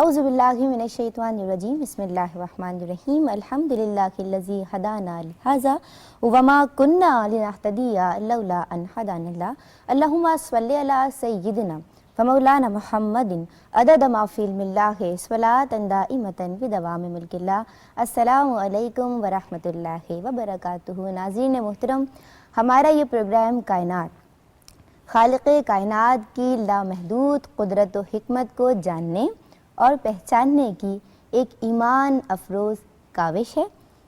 اعوذ باللہ من الشیطان الرجیم بسم اللہ الرحمن الرحیم الحمدللہ الذی ہدانا لہذا وما کننا لنہتدی لولا ان ہدانا اللہ اللہم صلی علی سیدنا فمولانا محمد عدد ما فی علم اللہ صلاۃ دائمۃ بدوام ملک اللہ۔ السلام علیکم ورحمۃ اللہ وبرکاتہ۔ ناظرین محترم، ہمارا یہ پروگرام کائنات، خالق کائنات کی لامحدود قدرت و حکمت کو جاننے اور پہچاننے کی ایک ایمان افروز کاوش ہے،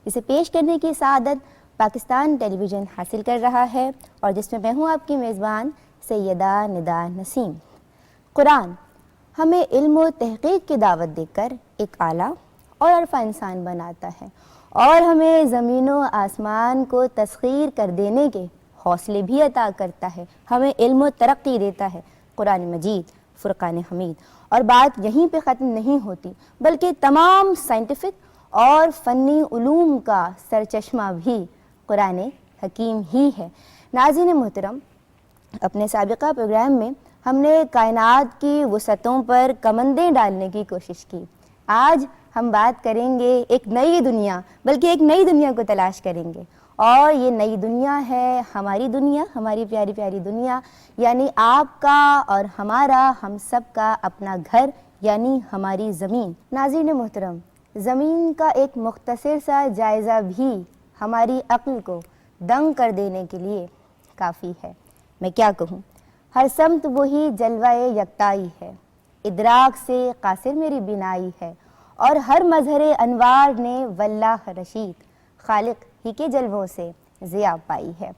اسے پیش کرنے کی سعادت پاکستان ٹیلی ویژن حاصل کر رہا ہے، اور جس میں میں ہوں آپ کی میزبان سیدہ ندا نسیم۔ قرآن ہمیں علم و تحقیق کی دعوت دے کر ایک اعلیٰ اور عرفہ انسان بناتا ہے، اور ہمیں زمین و آسمان کو تسخیر کر دینے کے حوصلے بھی عطا کرتا ہے، ہمیں علم و ترقی دیتا ہے۔ قرآن مجید، فرقان حمید۔ اور بات یہیں پہ ختم نہیں ہوتی، بلکہ تمام سائنٹیفک اور فنی علوم کا سرچشمہ بھی قرآن حکیم ہی ہے۔ ناظرین محترم، اپنے سابقہ پروگرام میں ہم نے کائنات کی وسعتوں پر کمندیں ڈالنے کی کوشش کی۔ آج ہم بات کریں گے ایک نئی دنیا، بلکہ ایک نئی دنیا کو تلاش کریں گے، اور یہ نئی دنیا ہے ہماری دنیا، ہماری پیاری پیاری دنیا، یعنی آپ کا اور ہمارا، ہم سب کا اپنا گھر، یعنی ہماری زمین۔ ناظرین محترم، زمین کا ایک مختصر سا جائزہ بھی ہماری عقل کو دنگ کر دینے کے لیے کافی ہے۔ میں کیا کہوں، ہر سمت وہی جلوہ یکتائی ہے، ادراک سے قاصر میری بینائی ہے، اور ہر مظہر انوار نے واللہ رشید خالق ہی کے جلووں سے ضیاء پائی ہے۔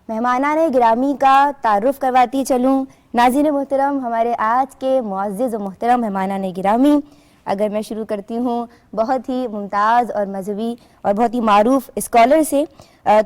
مہمانان گرامی کا تعارف کرواتی چلوں۔ ناظرین محترم، ہمارے آج کے معزز و محترم مہمانان گرامی، اگر میں شروع کرتی ہوں بہت ہی ممتاز اور مذہبی اور بہت ہی معروف اسکالر سے،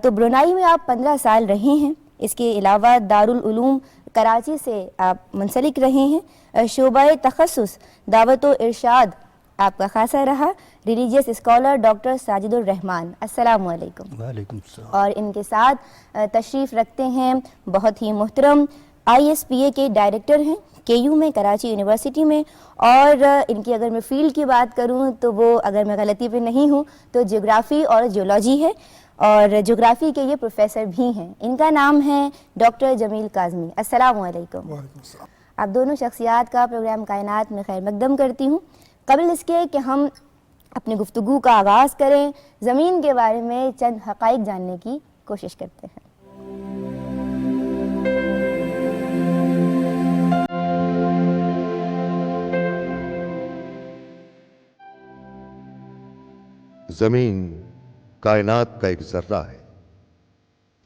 تو برونائی میں آپ 15 سال رہے ہیں، اس کے علاوہ دارالعلوم کراچی سے آپ منسلک رہے ہیں، شعبہ تخصص دعوت و ارشاد آپ کا خاصا رہا۔ ریلیجیس اسکالر ڈاکٹر ساجد الرحمان، السلام علیکم۔ وعلیکم السلام۔ اور ان کے ساتھ تشریف رکھتے ہیں بہت ہی محترم ISPA کے ڈائریکٹر ہیں KU میں، کراچی یونیورسٹی میں، اور ان کی اگر میں فیلڈ کی بات کروں تو وہ، اگر میں غلطی پہ نہیں ہوں تو جیوگرافی اور جیولوجی ہے، اور جیوگرافی کے یہ پروفیسر بھی ہیں۔ ان کا نام ہے ڈاکٹر جمیل کاظمی، السلام علیکم۔ وعلیکم السلام۔ آپ دونوں شخصیات کا پروگرام کائنات میں خیر مقدم کرتی ہوں۔ قبل اس کے کہ ہم اپنی گفتگو کا آغاز کریں، زمین کے بارے میں چند حقائق جاننے کی کوشش کرتے ہیں۔ زمین کائنات کا ایک ذرہ ہے،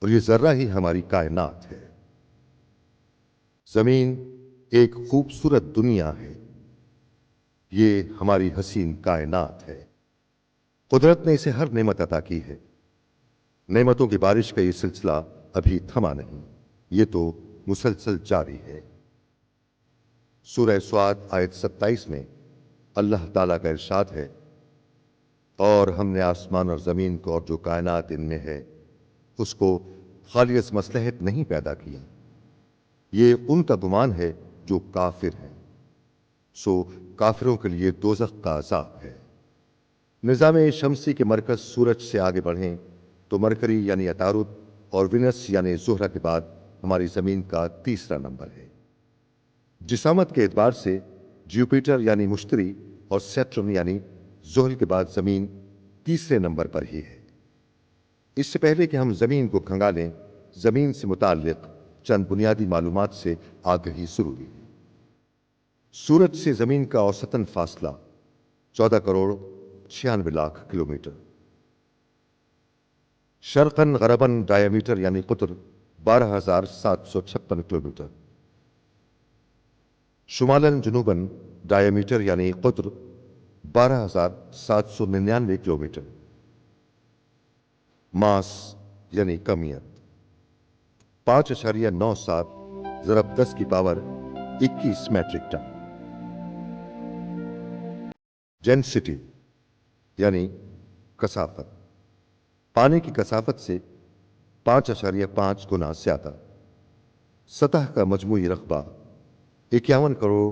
اور یہ ذرہ ہی ہماری کائنات ہے۔ زمین ایک خوبصورت دنیا ہے، یہ ہماری حسین کائنات ہے۔ قدرت نے اسے ہر نعمت عطا کی ہے۔ نعمتوں کی بارش کا یہ سلسلہ ابھی تھما نہیں، یہ تو مسلسل جاری ہے۔ سورہ سعد آیت 27 میں اللہ تعالیٰ کا ارشاد ہے، اور ہم نے آسمان اور زمین کو اور جو کائنات ان میں ہے اس کو خالص مصلحت نہیں پیدا کیا۔ یہ ان کا گمان ہے جو کافر ہیں، سو کافروں کے لیے دوزخ کا عذاب ہے۔ نظام شمسی کے مرکز سورج سے آگے بڑھیں تو مرکری یعنی عطارد اور وینس یعنی زہرہ کے بعد ہماری زمین کا تیسرا نمبر ہے۔ جسامت کے اعتبار سے جوپیٹر یعنی مشتری اور سیٹرن یعنی زحل کے بعد زمین تیسرے نمبر پر ہی ہے۔ اس سے پہلے کہ ہم زمین کو کھنگالیں، زمین سے متعلق چند بنیادی معلومات سے آگہی ضروری ہے۔ سورج سے زمین کا اوسطاً فاصلہ 14 crore 96 lakh kilometre. شرقاً غرباً dia metre یعنی قطر 12,756 کلومیٹر۔ شمالاً جنوباً ڈایا میٹر یعنی قطر 12,799 کلومیٹر۔ ماس یعنی کمیت 5.97 ضرب 10 کی پاور 21 میٹرک ٹن۔ ڈینسٹی یعنی کثافت، پانی کی کثافت سے 5.5 گنا زیادہ۔ سطح کا مجموعی رقبہ 51 کروڑ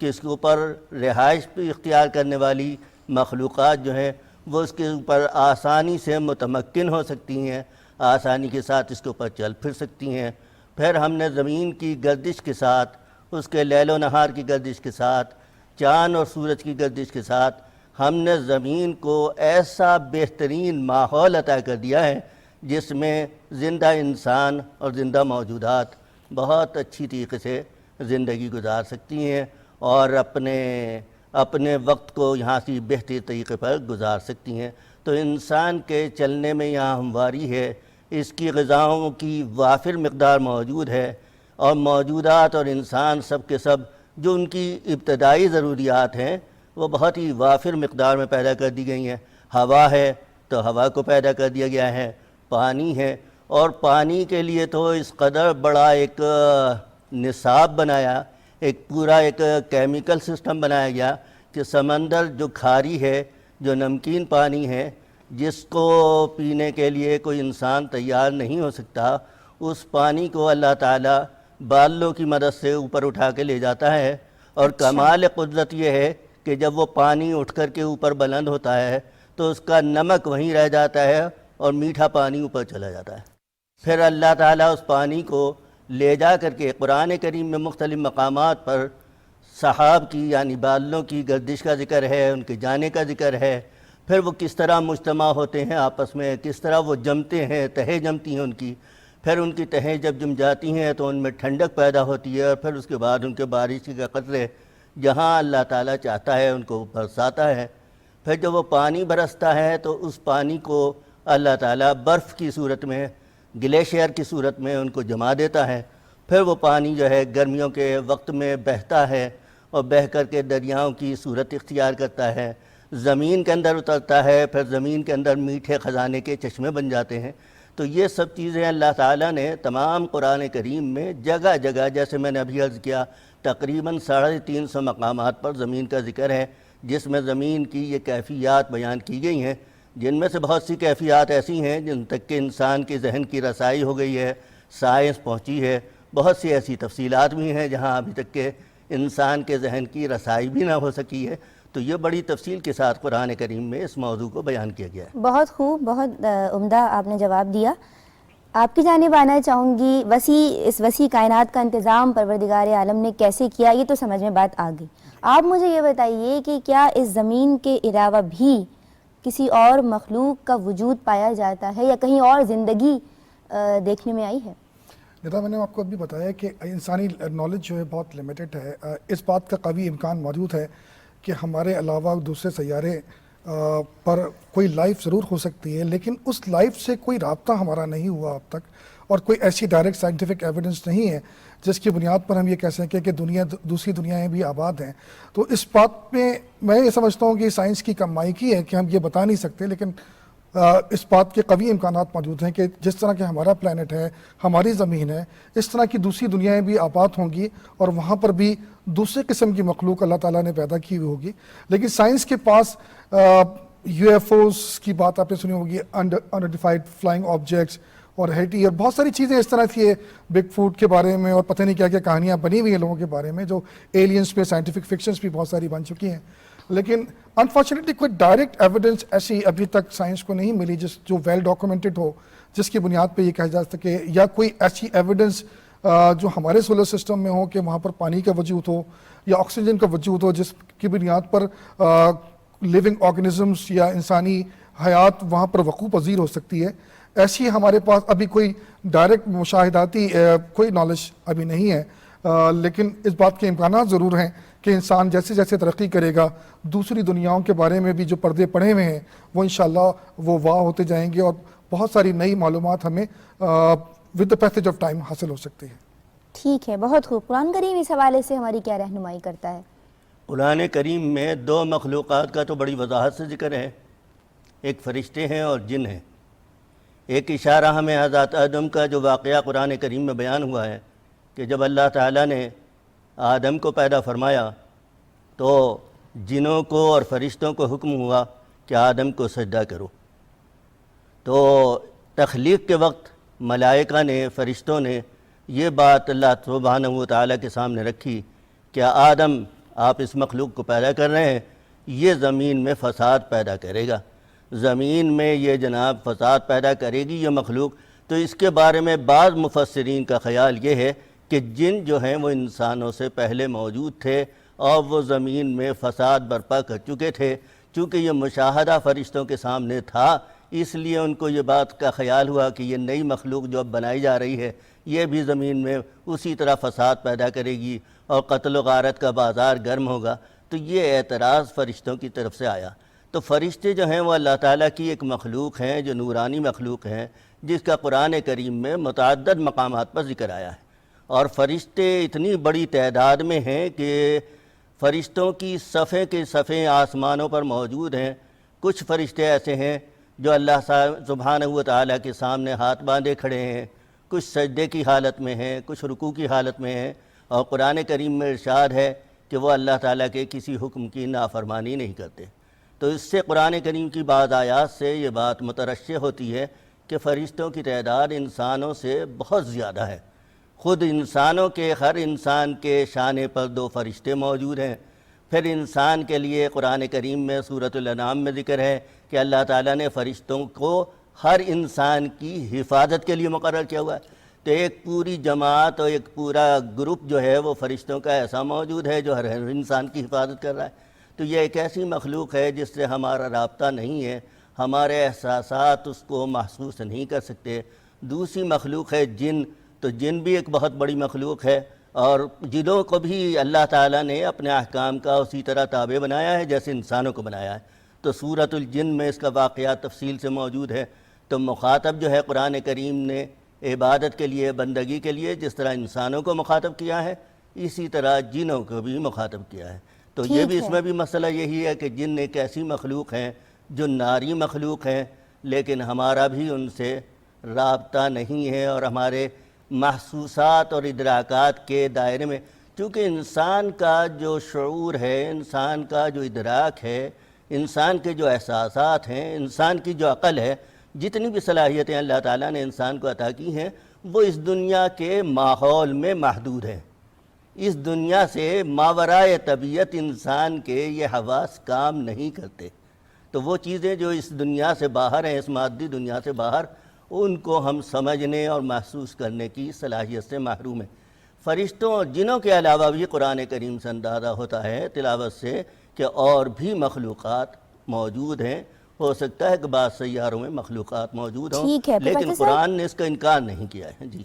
کہ اس کے اوپر رہائش بھی اختیار کرنے والی مخلوقات جو ہیں وہ اس کے اوپر آسانی سے متمکن ہو سکتی ہیں، آسانی کے ساتھ اس کے اوپر چل پھر سکتی ہیں۔ پھر ہم نے زمین کی گردش کے ساتھ، اس کے لیل و نہار کی گردش کے ساتھ، چاند اور سورج کی گردش کے ساتھ ہم نے زمین کو ایسا بہترین ماحول عطا کر دیا ہے جس میں زندہ انسان اور زندہ موجودات بہت اچھی طریقے سے زندگی گزار سکتی ہیں اور اپنے وقت کو یہاں سے بہتر طریقے پر گزار سکتی ہیں۔ تو انسان کے چلنے میں یہاں ہمواری ہے، اس کی غذاؤں کی وافر مقدار موجود ہے، اور موجودات اور انسان سب کے سب جو ان کی ابتدائی ضروریات ہیں وہ بہت ہی وافر مقدار میں پیدا کر دی گئی ہیں۔ ہوا ہے تو ہوا کو پیدا کر دیا گیا ہے، پانی ہے، اور پانی کے لیے تو اس قدر بڑا ایک نصاب بنایا، ایک پورا ایک کیمیکل سسٹم بنایا گیا کہ سمندر جو کھاری ہے، جو نمکین پانی ہے، جس کو پینے کے لیے کوئی انسان تیار نہیں ہو سکتا، اس پانی کو اللہ تعالیٰ بالوں کی مدد سے اوپر اٹھا کے لے جاتا ہے، اور کمال قدرت یہ ہے کہ جب وہ پانی اٹھ کر کے اوپر بلند ہوتا ہے تو اس کا نمک وہیں رہ جاتا ہے اور میٹھا پانی اوپر چلا جاتا ہے۔ پھر اللہ تعالیٰ اس پانی کو لے جا کر کے قرآن کریم میں مختلف مقامات پر سحاب کی یعنی بادلوں کی گردش کا ذکر ہے، ان کے جانے کا ذکر ہے، پھر وہ کس طرح مجتمع ہوتے ہیں آپس میں، کس طرح وہ جمتے ہیں، تہیں جمتی ہیں ان کی، پھر ان کی تہیں جب جم جاتی ہیں تو ان میں ٹھنڈک پیدا ہوتی ہے، اور پھر اس کے بعد ان کے بارش کے قطرے جہاں اللہ تعالیٰ چاہتا ہے ان کو برساتا ہے۔ پھر جب وہ پانی برستا ہے تو اس پانی کو اللہ تعالیٰ برف کی صورت میں، گلیشیئر کی صورت میں ان کو جما دیتا ہے۔ پھر وہ پانی جو ہے گرمیوں کے وقت میں بہتا ہے اور بہہ کر کے دریاؤں کی صورت اختیار کرتا ہے، زمین کے اندر اترتا ہے، پھر زمین کے اندر میٹھے خزانے کے چشمے بن جاتے ہیں۔ تو یہ سب چیزیں اللہ تعالیٰ نے تمام قرآن کریم میں جگہ جگہ، جیسے میں نے ابھی عرض کیا، تقریباً 350 مقامات پر زمین کا ذکر ہے، جس میں زمین کی یہ کیفیات بیان کی گئی ہیں، جن میں سے بہت سی کیفیات ایسی ہیں جن تک کہ انسان کے ذہن کی رسائی ہو گئی ہے، سائنس پہنچی ہے، بہت سی ایسی تفصیلات بھی ہیں جہاں ابھی تک کہ انسان کے ذہن کی رسائی بھی نہ ہو سکی ہے۔ تو یہ بڑی تفصیل کے ساتھ قرآن کریم میں اس موضوع کو بیان کیا گیا ہے۔ بہت خوب، بہت عمدہ آپ نے جواب دیا۔ آپ کی جانب آنا چاہوں گی، اس وسیع کائنات کا انتظام پروردگار عالم نے کیسے کیا، یہ تو سمجھ میں بات آ گئی۔ آپ مجھے یہ بتائیے کہ کیا اس زمین کے علاوہ بھی کسی اور مخلوق کا وجود پایا جاتا ہے یا کہیں اور زندگی دیکھنے میں آئی ہے؟ ندا، میں نے آپ کو ابھی بتایا کہ انسانی نالج جو ہے بہت لمیٹڈ ہے۔ اس بات کا قوی امکان موجود ہے کہ ہمارے علاوہ دوسرے سیارے پر کوئی لائف ضرور ہو سکتی ہے، لیکن اس لائف سے کوئی رابطہ ہمارا نہیں ہوا اب تک، اور کوئی ایسی ڈائریکٹ سائنٹیفک ایویڈنس نہیں ہے جس کی بنیاد پر ہم یہ کہہ سکیں کہ دوسری دنیایں بھی آباد ہیں۔ تو اس بات میں یہ سمجھتا ہوں کہ سائنس کی کمائی کی ہے کہ ہم یہ بتا نہیں سکتے، لیکن اس بات کے قوی امکانات موجود ہیں کہ جس طرح کہ ہمارا پلانٹ ہے، ہماری زمین ہے، اس طرح کی دوسری دنیایں بھی آباد ہوں گی، اور وہاں پر بھی دوسرے قسم کی مخلوق اللہ تعالیٰ نے پیدا کی ہوئی ہوگی۔ لیکن سائنس کے پاس یو ایف اوز کی بات آپ نے سنی ہوگی، انڈیفائڈ فلائنگ آبجیکٹس، اور ہیٹی، اور بہت ساری چیزیں اس طرح کی ہے، بگ فوٹ کے بارے میں، اور پتہ نہیں کیا کیا کہانیاں بنی ہوئی ہیں لوگوں کے بارے میں، جو ایلینز پہ سائنٹیفک فکشنز بھی بہت ساری بن چکی ہیں۔ لیکن انفارچونیٹلی کوئی ڈائریکٹ ایویڈنس ایسی ابھی تک سائنس کو نہیں ملی جو ویل ڈاکومنٹڈ ہو، جس کی بنیاد پہ یہ کہا جا سکے، یا کوئی ایسی ایویڈنس جو ہمارے سولر سسٹم میں ہو کہ وہاں پر پانی کا وجود ہو یا آکسیجن کا وجود ہو، جس کی بنیاد پر لیونگ آرگنزمس یا انسانی حیات وہاں پر وقوع پذیر ہو سکتی ہے۔ ایسی ہمارے پاس ابھی کوئی ڈائریکٹ مشاہداتی کوئی نالج ابھی نہیں ہے، لیکن اس بات کے امکانات ضرور ہیں کہ انسان جیسے جیسے ترقی کرے گا، دوسری دنیاؤں کے بارے میں بھی جو پردے پڑے ہوئے ہیں وہ انشاءاللہ وہ واہ ہوتے جائیں گے، اور بہت ساری نئی معلومات ہمیں with the passage of time حاصل ہو سکتی ہے۔ ٹھیک ہے، بہت خوب۔ قرآن کریم اس حوالے سے ہماری کیا رہنمائی کرتا ہے؟ قرآن کریم میں 2 مخلوقات کا تو بڑی وضاحت سے ذکر ہے، ایک فرشتے ہیں اور جن ہیں۔ ایک اشارہ ہمیں حضرت آدم کا جو واقعہ قرآن کریم میں بیان ہوا ہے کہ جب اللہ تعالیٰ نے آدم کو پیدا فرمایا تو جنوں کو اور فرشتوں کو حکم ہوا کہ آدم کو سجدہ کرو۔ تو تخلیق کے وقت ملائکہ نے، فرشتوں نے یہ بات اللہ سبحانہ و تعالیٰ کے سامنے رکھی کہ آدم آپ اس مخلوق کو پیدا کر رہے ہیں، یہ زمین میں فساد پیدا کرے گا، زمین میں یہ جناب فساد پیدا کرے گی یہ مخلوق۔ تو اس کے بارے میں بعض مفسرین کا خیال یہ ہے کہ جن جو ہیں وہ انسانوں سے پہلے موجود تھے اور وہ زمین میں فساد برپا کر چکے تھے، چونکہ یہ مشاہدہ فرشتوں کے سامنے تھا، اس لیے ان کو یہ بات کا خیال ہوا کہ یہ نئی مخلوق جو اب بنائی جا رہی ہے یہ بھی زمین میں اسی طرح فساد پیدا کرے گی اور قتل و غارت کا بازار گرم ہوگا۔ تو یہ اعتراض فرشتوں کی طرف سے آیا۔ تو فرشتے جو ہیں وہ اللہ تعالیٰ کی ایک مخلوق ہیں جو نورانی مخلوق ہیں، جس کا قرآن کریم میں متعدد مقامات پر ذکر آیا ہے، اور فرشتے اتنی بڑی تعداد میں ہیں کہ فرشتوں کی صفیں کے صفیں آسمانوں پر موجود ہیں۔ کچھ فرشتے ایسے ہیں جو اللہ سبحانہ و تعالیٰ کے سامنے ہاتھ باندھے کھڑے ہیں، کچھ سجدے کی حالت میں ہیں، کچھ رکوع کی حالت میں ہیں، اور قرآن کریم میں ارشاد ہے کہ وہ اللہ تعالیٰ کے کسی حکم کی نافرمانی نہیں کرتے۔ تو اس سے قرآن کریم کی بعض آیات سے یہ بات مترشح ہوتی ہے کہ فرشتوں کی تعداد انسانوں سے بہت زیادہ ہے۔ خود انسانوں کے ہر انسان کے شانے پر 2 فرشتے موجود ہیں۔ پھر انسان کے لیے قرآن کریم میں سورۃ الانعام میں ذکر ہے کہ اللہ تعالیٰ نے فرشتوں کو ہر انسان کی حفاظت کے لیے مقرر کیا ہوا ہے۔ تو ایک پوری جماعت اور ایک پورا گروپ جو ہے وہ فرشتوں کا ایسا موجود ہے جو ہر انسان کی حفاظت کر رہا ہے۔ تو یہ ایک ایسی مخلوق ہے جس سے ہمارا رابطہ نہیں ہے، ہمارے احساسات اس کو محسوس نہیں کر سکتے۔ دوسری مخلوق ہے جن، تو جن بھی ایک بہت بڑی مخلوق ہے، اور جنوں کو بھی اللہ تعالیٰ نے اپنے احکام کا اسی طرح تابع بنایا ہے جیسے انسانوں کو بنایا ہے۔ تو سورۃ الجن میں اس کا واقعات تفصیل سے موجود ہے۔ تو مخاطب جو ہے قرآن کریم نے عبادت کے لیے، بندگی کے لیے جس طرح انسانوں کو مخاطب کیا ہے، اسی طرح جنوں کو بھی مخاطب کیا ہے۔ تو یہ بھی اس میں بھی مسئلہ یہی ہے کہ جن ایک ایسی مخلوق ہیں جو ناری مخلوق ہیں، لیکن ہمارا بھی ان سے رابطہ نہیں ہے، اور ہمارے محسوسات اور ادراکات کے دائرے میں، چونکہ انسان کا جو شعور ہے، انسان کا جو ادراک ہے، انسان کے جو احساسات ہیں، انسان کی جو عقل ہے، جتنی بھی صلاحیتیں اللہ تعالیٰ نے انسان کو عطا کی ہیں، وہ اس دنیا کے ماحول میں محدود ہیں۔ اس دنیا سے ماورائے طبیعت انسان کے یہ حواس کام نہیں کرتے۔ تو وہ چیزیں جو اس دنیا سے باہر ہیں، اس مادی دنیا سے باہر، ان کو ہم سمجھنے اور محسوس کرنے کی صلاحیت سے محروم ہیں۔ فرشتوں اور جنوں کے علاوہ بھی قرآن کریم سے اندازہ ہوتا ہے تلاوت سے کہ اور بھی مخلوقات موجود ہیں۔ ہو سکتا ہے کہ بعض سیاروں میں مخلوقات موجود ہوں، لیکن قرآن نے اس کا انکار نہیں کیا ہے۔ جی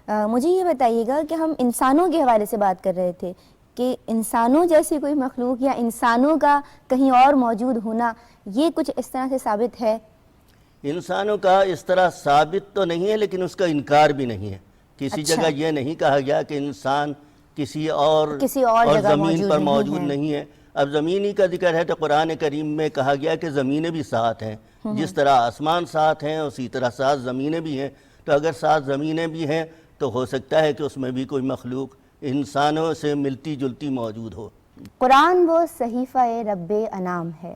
مجھے یہ بتائیے گا کہ ہم انسانوں کے حوالے سے بات کر رہے تھے کہ انسانوں جیسی کوئی مخلوق یا انسانوں کا کہیں اور موجود ہونا، یہ کچھ اس طرح سے ثابت ہے؟ انسانوں کا اس طرح ثابت تو نہیں ہے، لیکن اس کا انکار بھی نہیں ہے۔ کسی جگہ یہ نہیں کہا گیا کہ انسان کسی اور زمین پر موجود نہیں ہے۔ اب زمینی کا ذکر ہے تو قرآن کریم میں کہا گیا کہ زمینیں بھی 7 ہیں، جس طرح آسمان 7 ہیں اسی طرح 7 زمینیں بھی ہیں۔ تو اگر 7 زمینیں بھی ہیں تو ہو سکتا ہے کہ اس میں بھی کوئی مخلوق انسانوں سے ملتی جلتی موجود ہو۔ قرآن وہ صحیفہ رب انعام ہے،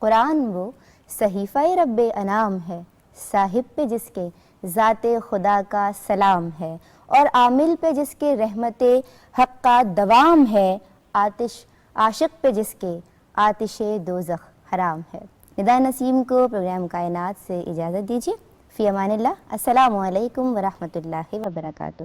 قرآن وہ صحیفہ رب انعام ہے، صاحب پہ جس کے ذات خدا کا سلام ہے، اور عامل پہ جس کے رحمت حق کا دوام ہے، آتش عاشق پہ جس کے آتش دوزخ حرام ہے۔ ندا نسیم کو پروگرام کائنات سے اجازت دیجیے۔ فی امان اللہ، السلام علیکم ورحمۃ اللہ وبرکاتہ۔